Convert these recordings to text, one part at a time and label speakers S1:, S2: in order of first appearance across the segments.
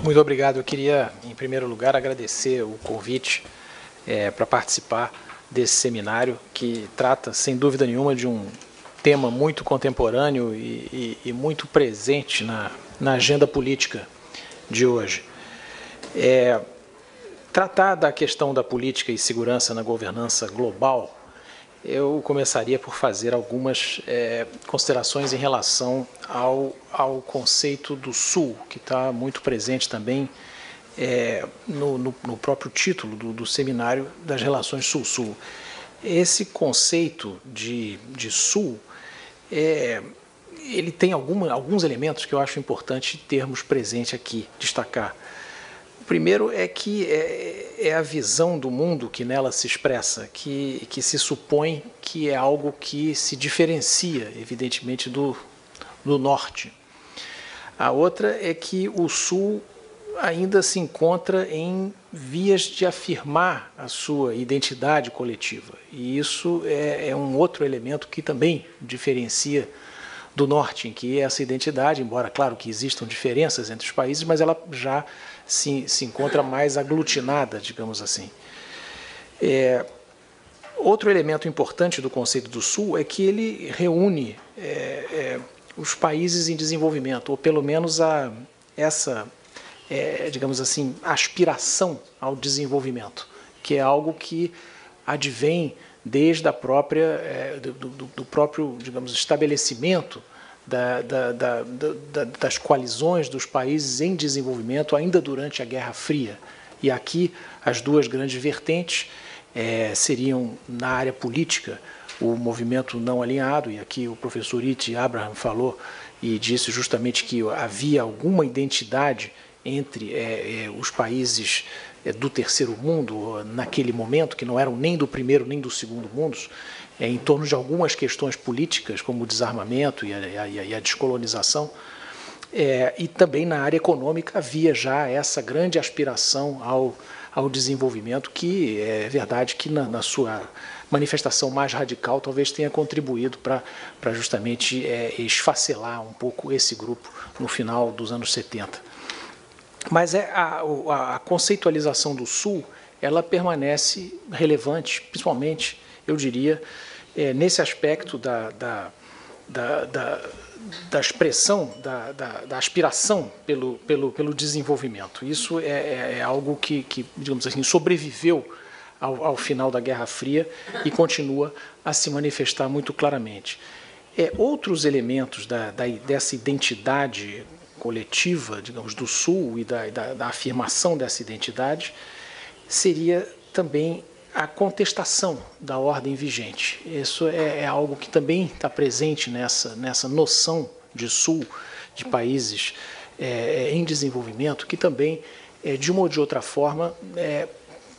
S1: Muito obrigado. Eu queria, em primeiro lugar, agradecer o convite para participar desse seminário, que trata, sem dúvida nenhuma, de um tema muito contemporâneo e muito presente na agenda política de hoje. Tratar da questão da política e segurança na governança global, eu começaria por fazer algumas considerações em relação ao conceito do Sul, que está muito presente também no próprio título do seminário das relações Sul-Sul. Esse conceito de Sul, ele tem alguns elementos que eu acho importante termos presente aqui, destacar. O primeiro é que é a visão do mundo que nela se expressa, que se supõe que é algo que se diferencia, evidentemente, do Norte. A outra é que o Sul ainda se encontra em vias de afirmar a sua identidade coletiva. E isso é um outro elemento que também diferencia do Norte, em que essa identidade, embora, claro, que existam diferenças entre os países, mas ela já se encontra mais aglutinada, digamos assim. Outro elemento importante do conceito do Sul é que ele reúne os países em desenvolvimento, ou pelo menos digamos assim, aspiração ao desenvolvimento, que é algo que advém desde a própria, do próprio, digamos, estabelecimento das coalizões dos países em desenvolvimento ainda durante a Guerra Fria. E aqui as duas grandes vertentes seriam, na área política, o movimento não alinhado, e aqui o professor Iti Abraham falou e disse justamente que havia alguma identidade entre os países do terceiro mundo, naquele momento, que não eram nem do primeiro nem do segundo mundos, em torno de algumas questões políticas, como o desarmamento e a descolonização, e também na área econômica havia já essa grande aspiração ao desenvolvimento, que é verdade que na sua manifestação mais radical talvez tenha contribuído para justamente esfacelar um pouco esse grupo no final dos anos 70. Mas a conceitualização do Sul, ela permanece relevante, principalmente, eu diria, nesse aspecto da expressão, da aspiração pelo desenvolvimento. Isso é algo que, digamos assim, sobreviveu ao final da Guerra Fria e continua a se manifestar muito claramente. Outros elementos dessa identidade coletiva, digamos, do Sul e da afirmação dessa identidade seria também a contestação da ordem vigente. Isso é algo que também está presente nessa noção de Sul, de países em desenvolvimento, que também, de uma ou de outra forma,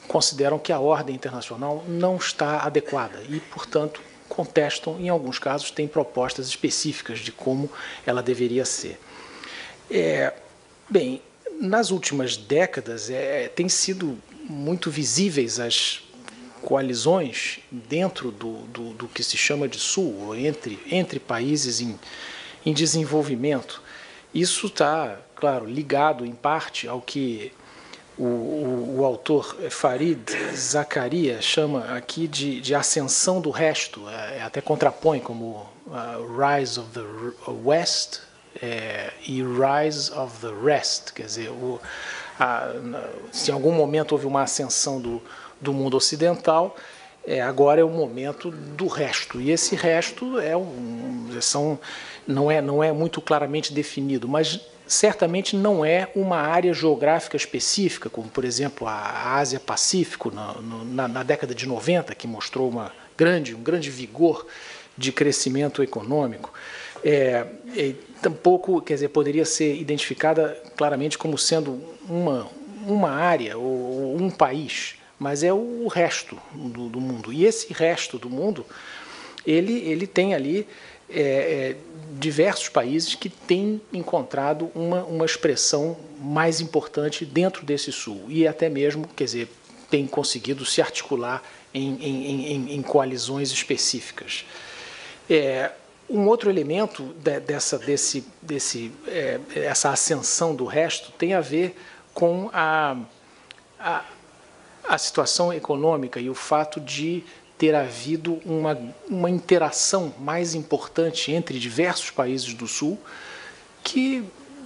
S1: consideram que a ordem internacional não está adequada e, portanto, contestam, em alguns casos, têm propostas específicas de como ela deveria ser. Bem, nas últimas décadas têm sido muito visíveis as coalizões dentro do que se chama de Sul, ou entre países em desenvolvimento. Isso está, claro, ligado em parte ao que o autor Fareed Zakaria chama aqui de ascensão do resto, até contrapõe como Rise of the West, e Rise of the Rest, quer dizer, se em algum momento houve uma ascensão do mundo ocidental, agora é o momento do resto, e esse resto não é muito claramente definido, mas certamente não é uma área geográfica específica, como, por exemplo, a Ásia-Pacífico, na década de 90, que mostrou um grande vigor de crescimento econômico. Tampouco, quer dizer, poderia ser identificada claramente como sendo uma área ou um país, mas é o resto do mundo. E esse resto do mundo, ele tem ali diversos países que têm encontrado uma expressão mais importante dentro desse Sul e até mesmo, quer dizer, têm conseguido se articular em coalizões específicas. Um outro elemento dessa ascensão do resto tem a ver com a situação econômica e o fato de ter havido uma interação mais importante entre diversos países do Sul que,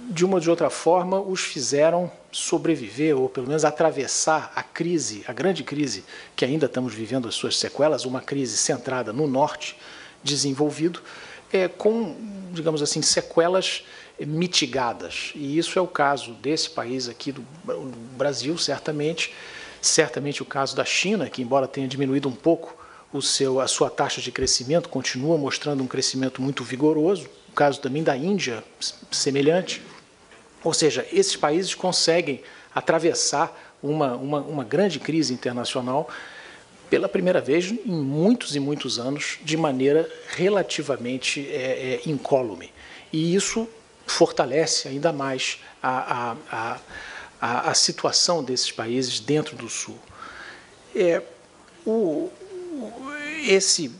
S1: de uma ou de outra forma, os fizeram sobreviver ou, pelo menos, atravessar a crise, a grande crise que ainda estamos vivendo as suas sequelas, uma crise centrada no norte desenvolvido, com, digamos assim, sequelas mitigadas. E isso é o caso desse país aqui, do Brasil, certamente o caso da China, que, embora tenha diminuído um pouco a sua taxa de crescimento, continua mostrando um crescimento muito vigoroso. O caso também da Índia, semelhante. Ou seja, esses países conseguem atravessar uma grande crise internacional pela primeira vez em muitos e muitos anos, de maneira relativamente incólume. E isso fortalece ainda mais a situação desses países dentro do Sul. Esse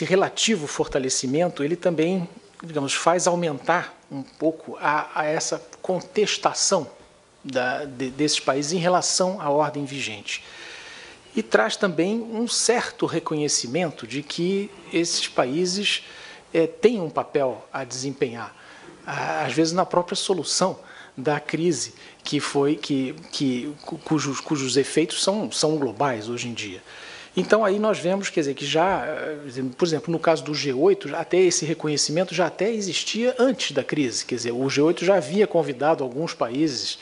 S1: relativo fortalecimento, ele também, digamos, faz aumentar um pouco essa contestação desses países em relação à ordem vigente. E traz também um certo reconhecimento de que esses países têm um papel a desempenhar, às vezes na própria solução da crise, cujos efeitos são globais hoje em dia. Então, aí nós vemos, quer dizer, que já, por exemplo, no caso do G8, até esse reconhecimento já até existia antes da crise. Quer dizer, o G8 já havia convidado alguns países,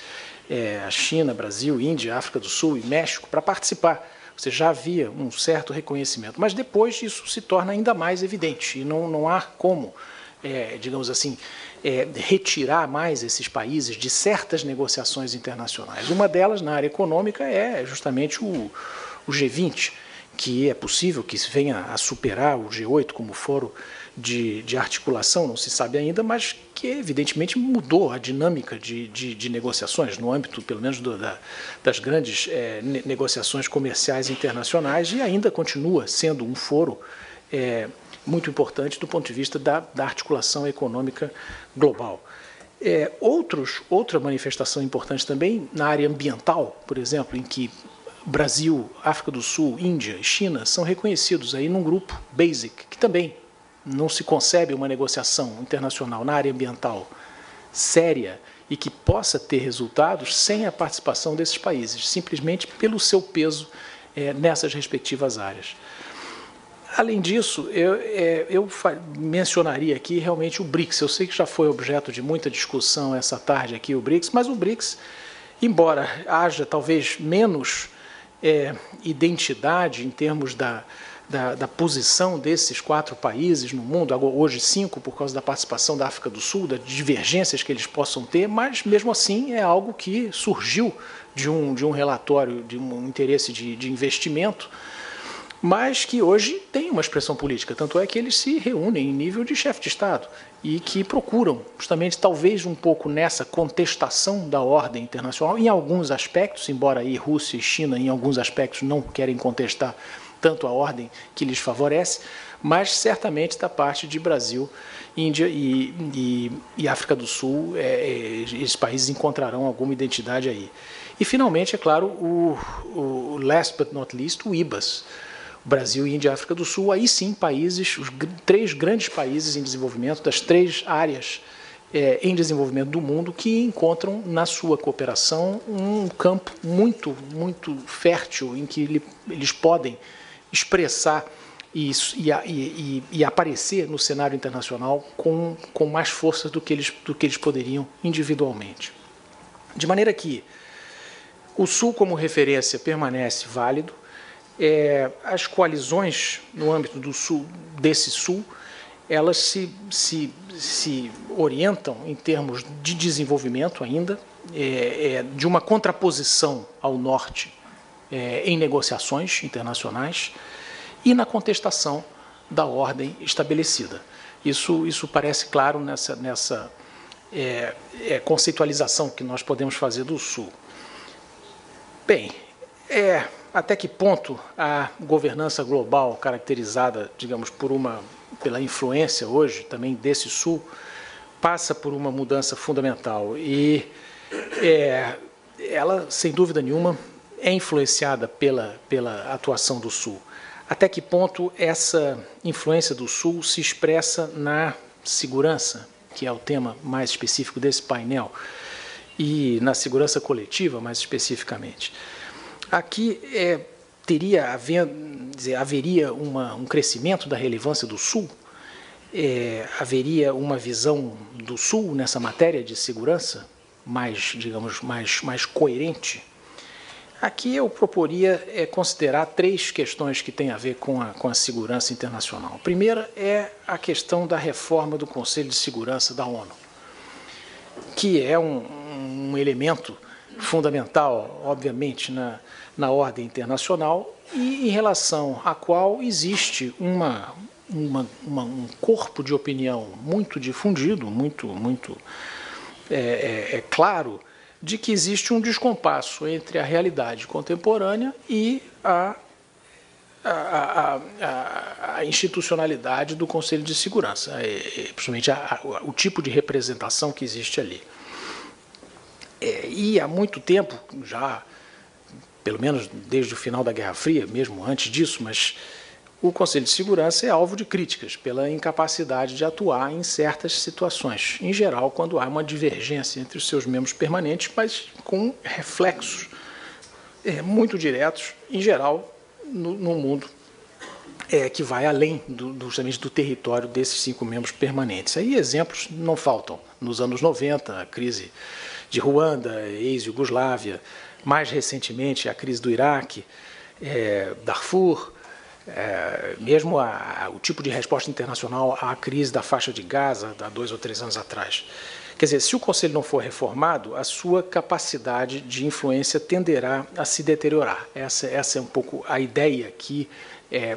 S1: a China, Brasil, Índia, África do Sul e México, para participar. Ou seja, já havia um certo reconhecimento. Mas depois isso se torna ainda mais evidente e não há como, digamos assim, retirar mais esses países de certas negociações internacionais. Uma delas, na área econômica, é justamente o G20, que é possível que venha a superar o G8 como fórum de articulação, não se sabe ainda, mas que evidentemente mudou a dinâmica de negociações, no âmbito, pelo menos, das grandes negociações comerciais internacionais, e ainda continua sendo um fórum muito importante do ponto de vista da articulação econômica global. Outra manifestação importante também na área ambiental, por exemplo, em que Brasil, África do Sul, Índia e China são reconhecidos aí num grupo BASIC, que também não se concebe uma negociação internacional na área ambiental séria e que possa ter resultados sem a participação desses países, simplesmente pelo seu peso nessas respectivas áreas. Além disso, eu mencionaria aqui realmente o BRICS. Eu sei que já foi objeto de muita discussão essa tarde aqui o BRICS, mas o BRICS, embora haja talvez menos identidade em termos da posição desses 4 países no mundo, hoje 5 por causa da participação da África do Sul, das divergências que eles possam ter, mas mesmo assim é algo que surgiu de um relatório, de um interesse de investimento, mas que hoje tem uma expressão política, tanto é que eles se reúnem em nível de chefe de Estado e que procuram, justamente, talvez um pouco nessa contestação da ordem internacional, em alguns aspectos, embora aí Rússia e China, em alguns aspectos, não querem contestar tanto a ordem que lhes favorece, mas certamente da parte de Brasil, Índia e África do Sul, esses países encontrarão alguma identidade aí. E, finalmente, é claro, o last but not least, o IBAS, Brasil, Índia e África do Sul, aí sim países, os 3 grandes países em desenvolvimento, das 3 áreas em desenvolvimento do mundo, que encontram na sua cooperação um campo muito, muito fértil em que eles podem expressar e aparecer no cenário internacional com mais força do que eles poderiam individualmente. De maneira que o Sul como referência permanece válido. As coalizões no âmbito desse Sul, elas se orientam em termos de desenvolvimento ainda, de uma contraposição ao Norte em negociações internacionais e na contestação da ordem estabelecida. Isso parece claro nessa conceitualização que nós podemos fazer do Sul. Bem, até que ponto a governança global, caracterizada, digamos, pela influência hoje também desse Sul, passa por uma mudança fundamental? E ela, sem dúvida nenhuma, é influenciada pela atuação do Sul. Até que ponto essa influência do Sul se expressa na segurança, que é o tema mais específico desse painel, e na segurança coletiva, mais especificamente. Aqui haveria um crescimento da relevância do Sul, haveria uma visão do Sul nessa matéria de segurança mais, digamos, mais coerente. Aqui eu proporia considerar 3 questões que têm a ver com a segurança internacional. A primeira é a questão da reforma do Conselho de Segurança da ONU, que é um elemento fundamental, obviamente, na ordem internacional e em relação à qual existe um corpo de opinião muito difundido, muito claro, de que existe um descompasso entre a realidade contemporânea e a institucionalidade do Conselho de Segurança, principalmente o tipo de representação que existe ali. E há muito tempo, já, pelo menos desde o final da Guerra Fria, mesmo antes disso, mas o Conselho de Segurança é alvo de críticas pela incapacidade de atuar em certas situações, em geral, quando há uma divergência entre os seus membros permanentes, mas com reflexos muito diretos, em geral, no mundo que vai além justamente do território desses 5 membros permanentes. Aí exemplos não faltam. Nos anos 90, a crise de Ruanda, ex-Iugoslávia, mais recentemente a crise do Iraque, Darfur, mesmo o tipo de resposta internacional à crise da faixa de Gaza, há 2 ou 3 anos atrás. Quer dizer, se o Conselho não for reformado, a sua capacidade de influência tenderá a se deteriorar. Essa é um pouco a ideia que,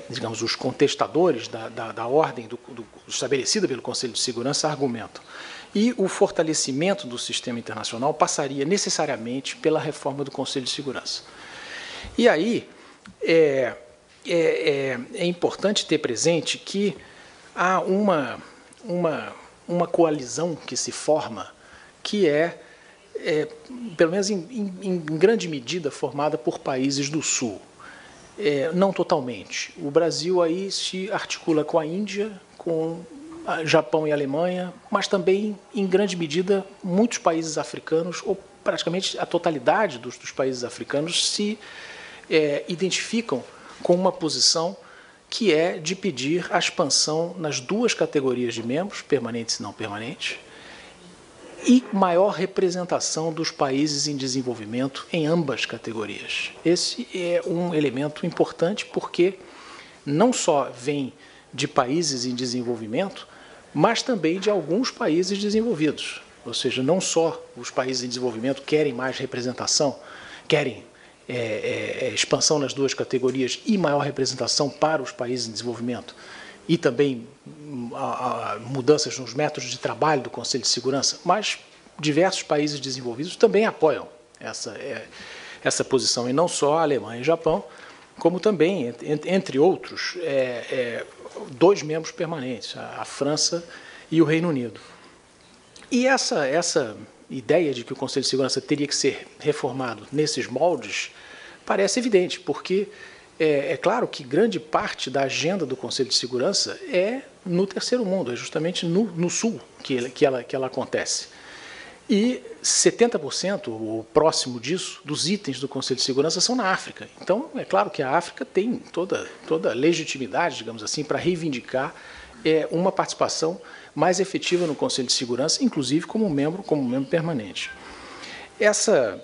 S1: digamos, os contestadores da ordem estabelecida pelo Conselho de Segurança argumentam. E o fortalecimento do sistema internacional passaria necessariamente pela reforma do Conselho de Segurança. E aí é importante ter presente que há uma coalizão que se forma, que pelo menos em grande medida, formada por países do Sul. Não totalmente. O Brasil aí se articula com a Índia, com Japão e Alemanha, mas também, em grande medida, muitos países africanos, ou praticamente a totalidade dos países africanos, se identificam com uma posição que é de pedir a expansão nas 2 categorias de membros, permanentes e não permanentes, e maior representação dos países em desenvolvimento em ambas categorias. Esse é um elemento importante porque não só vem de países em desenvolvimento, mas também de alguns países desenvolvidos. Ou seja, não só os países em desenvolvimento querem mais representação, querem expansão nas 2 categorias e maior representação para os países em desenvolvimento, e também mudanças nos métodos de trabalho do Conselho de Segurança, mas diversos países desenvolvidos também apoiam essa posição, e não só a Alemanha e o Japão, como também, entre outros, 2 membros permanentes, a França e o Reino Unido. E essa ideia de que o Conselho de Segurança teria que ser reformado nesses moldes parece evidente, porque é claro que grande parte da agenda do Conselho de Segurança é no terceiro mundo, é justamente no Sul que ela acontece. E 70%, ou próximo disso, dos itens do Conselho de Segurança são na África. Então, é claro que a África tem toda a legitimidade, digamos assim, para reivindicar uma participação mais efetiva no Conselho de Segurança, inclusive como membro permanente. Essa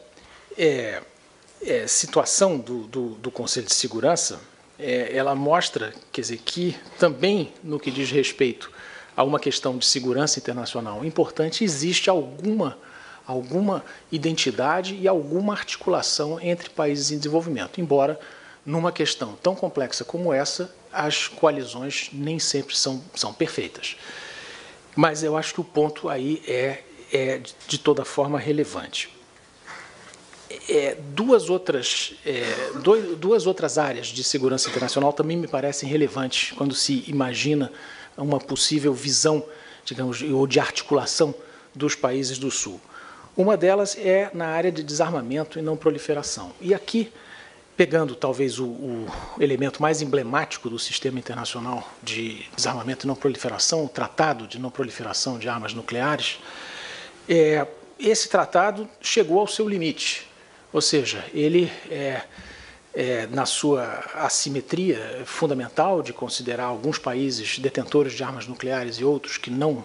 S1: situação do Conselho de Segurança, ela mostra, quer dizer, que também no que diz respeito a uma questão de segurança internacional importante, existe alguma identidade e alguma articulação entre países em desenvolvimento, embora numa questão tão complexa como essa, as coalizões nem sempre são perfeitas. Mas eu acho que o ponto aí é de toda forma relevante. Duas outras áreas de segurança internacional também me parecem relevantes quando se imagina uma possível visão, digamos, ou de articulação dos países do Sul. Uma delas é na área de desarmamento e não proliferação. E aqui, pegando talvez o elemento mais emblemático do sistema internacional de desarmamento e não proliferação, o Tratado de Não Proliferação de Armas Nucleares, esse tratado chegou ao seu limite, ou seja, ele na sua assimetria fundamental de considerar alguns países detentores de armas nucleares e outros que não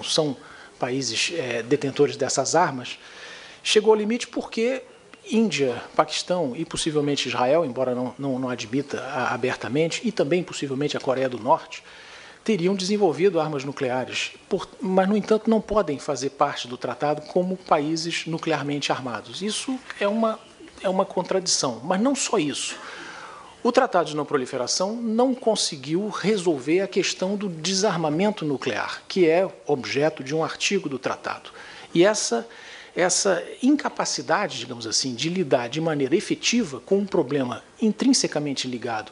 S1: são países detentores dessas armas, chegou ao limite porque Índia, Paquistão e possivelmente Israel, embora não admita abertamente, e também possivelmente a Coreia do Norte, teriam desenvolvido armas nucleares, mas, no entanto, não podem fazer parte do tratado como países nuclearmente armados. Isso é uma contradição, mas não só isso. O Tratado de Não Proliferação não conseguiu resolver a questão do desarmamento nuclear, que é objeto de um artigo do tratado. E essa incapacidade, digamos assim, de lidar de maneira efetiva com um problema intrinsecamente ligado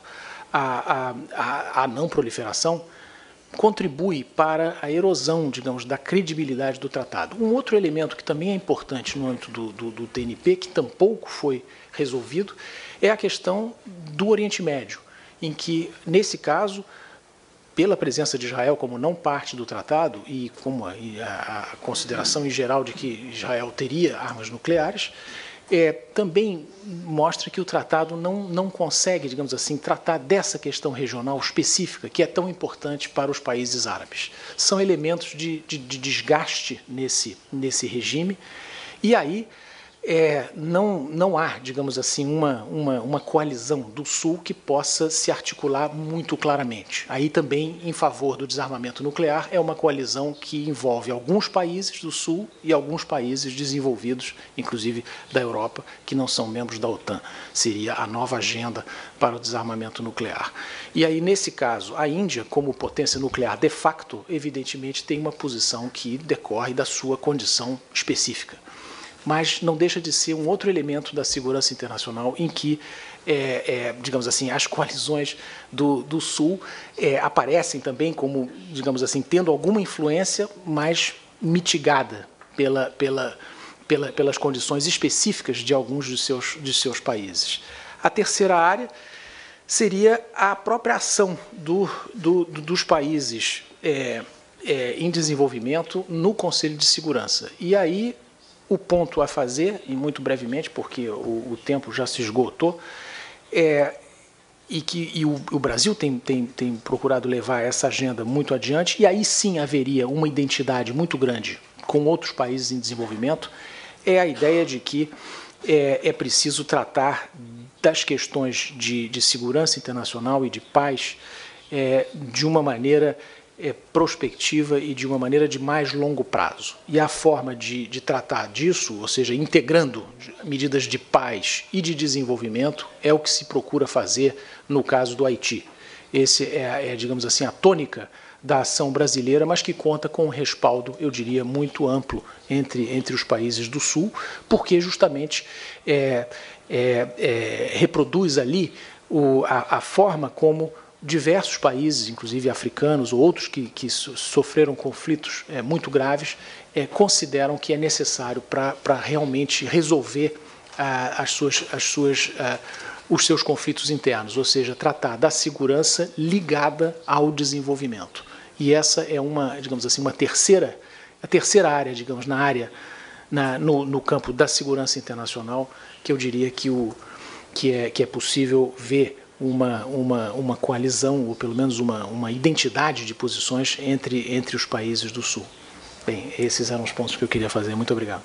S1: à não proliferação contribui para a erosão, digamos, da credibilidade do tratado. Um outro elemento que também é importante no âmbito do TNP, que tampouco foi resolvido, é a questão do Oriente Médio, em que, nesse caso, pela presença de Israel como não parte do tratado e como a consideração em geral de que Israel teria armas nucleares, também mostra que o tratado não consegue, digamos assim, tratar dessa questão regional específica que é tão importante para os países árabes. São elementos de desgaste nesse regime e aí não há, digamos assim, uma coalizão do Sul que possa se articular muito claramente. Aí também, em favor do desarmamento nuclear, é uma coalizão que envolve alguns países do Sul e alguns países desenvolvidos, inclusive da Europa, que não são membros da OTAN. Seria a nova agenda para o desarmamento nuclear. E aí, nesse caso, a Índia, como potência nuclear de facto, evidentemente tem uma posição que decorre da sua condição específica. Mas não deixa de ser um outro elemento da segurança internacional em que, digamos assim, as coalizões do Sul aparecem também como, digamos assim, tendo alguma influência, mas mitigada pelas condições específicas de alguns de seus países. A terceira área seria a própria ação dos países em desenvolvimento no Conselho de Segurança. E aí, o ponto a fazer, e muito brevemente, porque o tempo já se esgotou, e o Brasil tem procurado levar essa agenda muito adiante, e aí sim haveria uma identidade muito grande com outros países em desenvolvimento, é a ideia de que é preciso tratar das questões de segurança internacional e de paz de uma maneira prospectiva e de uma maneira de mais longo prazo. E a forma de tratar disso, ou seja, integrando medidas de paz e de desenvolvimento, é o que se procura fazer no caso do Haiti. Esse digamos assim, a tônica da ação brasileira, mas que conta com um respaldo, eu diria, muito amplo entre os países do Sul, porque justamente reproduz ali a forma como diversos países, inclusive africanos ou outros que sofreram conflitos muito graves, consideram que é necessário para realmente resolver os seus conflitos internos, ou seja, tratar da segurança ligada ao desenvolvimento. E essa é digamos assim, a terceira área, digamos, no campo da segurança internacional, que eu diria que é possível ver uma coalizão, ou pelo menos uma identidade de posições entre os países do Sul. Bem, esses eram os pontos que eu queria fazer. Muito obrigado.